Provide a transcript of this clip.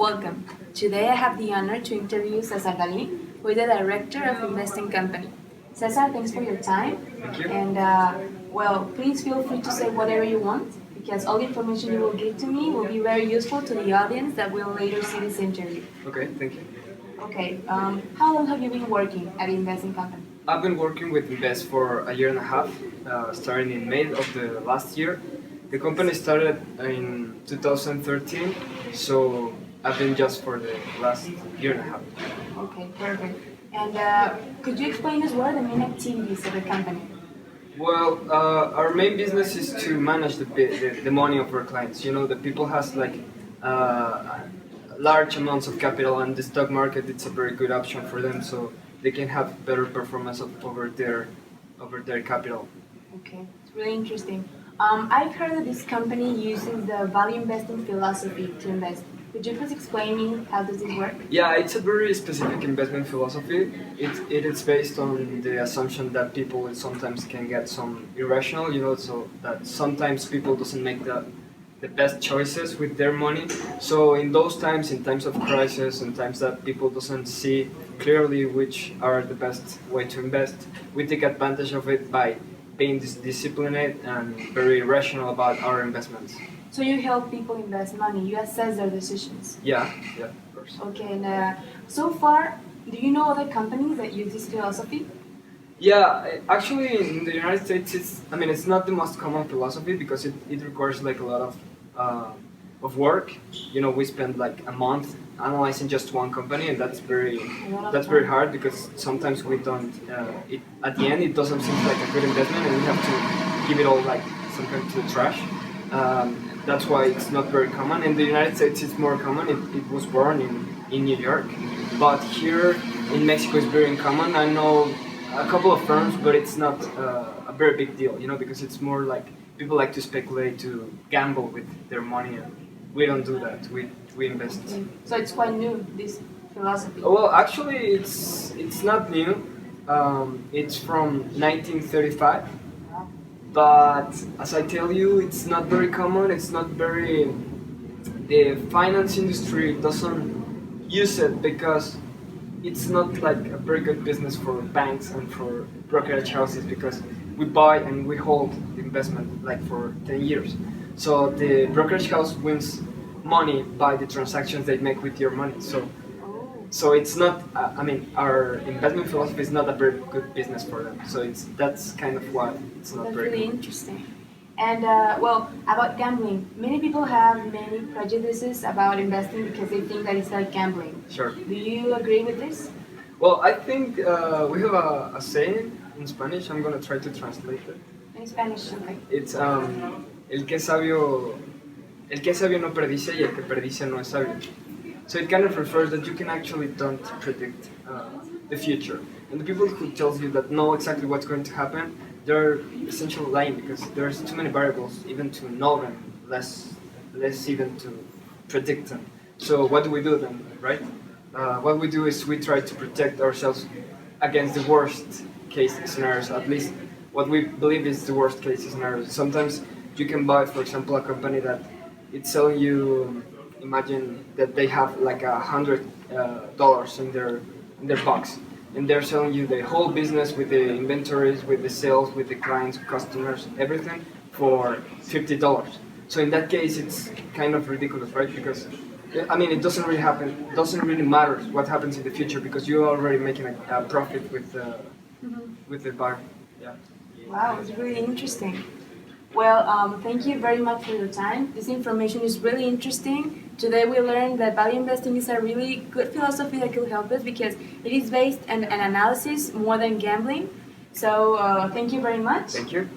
Welcome. Today I have the honor to interview César Dalí, who is the director of Investing Company. César, thanks for your time. Thank you. And please feel free to say whatever you want, because all the information you will give to me will be very useful to the audience that will later see this interview. Okay, thank you. Okay, how long have you been working at Investing Company? I've been working with Invest for a year and a half, starting in May of the last year. The company started in 2013, so I've been just for the last year and a half. Okay, perfect. And could you explain us what are the main activities of the company? Well, our main business is to manage the money of our clients. You know, the people has like large amounts of capital, and the stock market it's a very good option for them, so they can have better performance over their capital. Okay, it's really interesting. I've heard that this company uses the value investing philosophy to invest. Could you please explain me how does this work? Yeah, it's a very specific investment philosophy. It is based on the assumption that people sometimes can get some irrational, you know, so that sometimes people doesn't make the best choices with their money. So in those times, in times of crisis, in times that people doesn't see clearly which are the best way to invest, we take advantage of it by being disciplined and very rational about our investments. So you help people invest money, you assess their decisions. Yeah, of course. Okay, and so far, do you know other companies that use this philosophy? Yeah, actually in the United States, it's not the most common philosophy because it requires like a lot of work. You know, we spend like a month analyzing just one company, and that's very hard because sometimes we don't. At the end, it doesn't seem like a good investment, and we have to give it all like some kind to the trash. That's why it's not very common. In the United States, it's more common. It was born in New York, but here in Mexico, it's very uncommon. I know a couple of firms, but it's not a very big deal, you know, because it's more like people like to speculate, to gamble with their money, and we don't do that. We invest. Okay. So it's quite new, this philosophy. Well, actually, it's not new. It's from 1935. But as I tell you, it's not very common. It's not very. The finance industry doesn't use it because it's not like a very good business for banks and for brokerage houses because we buy and we hold the investment like for 10 years. So the brokerage house wins money by the transactions they make with your money. So it's not. Our investment philosophy is not a very good business for them. So that's kind of why it's not That's very. really interesting. And about gambling, many people have many prejudices about investing because they think that it's like gambling. Sure. Do you agree with this? Well, I think we have a saying in Spanish. I'm gonna try to translate it. In Spanish, okay. It's el que es sabio no predice y el que predice no es sabio. So it kind of refers that you can actually don't predict the future. And the people who tells you that know exactly what's going to happen, they're essentially lying because there's too many variables even to know them, less even to predict them. So what do we do then, right? What we do is we try to protect ourselves against the worst case scenarios, at least what we believe is the worst case scenario. Sometimes you can buy, for example, a company that it's selling you. Imagine that they have like $100 in their box, and they're selling you the whole business with the inventories, with the sales, with the clients, customers, everything for $50. So in that case, it's kind of ridiculous, right? Because it doesn't really happen. It doesn't really matter what happens in the future because you're already making a profit with the buyer. Yeah. Wow, it's really interesting. Well, thank you very much for your time. This information is really interesting. Today we learned that value investing is a really good philosophy that could help us because it is based on an analysis more than gambling. So thank you very much. Thank you.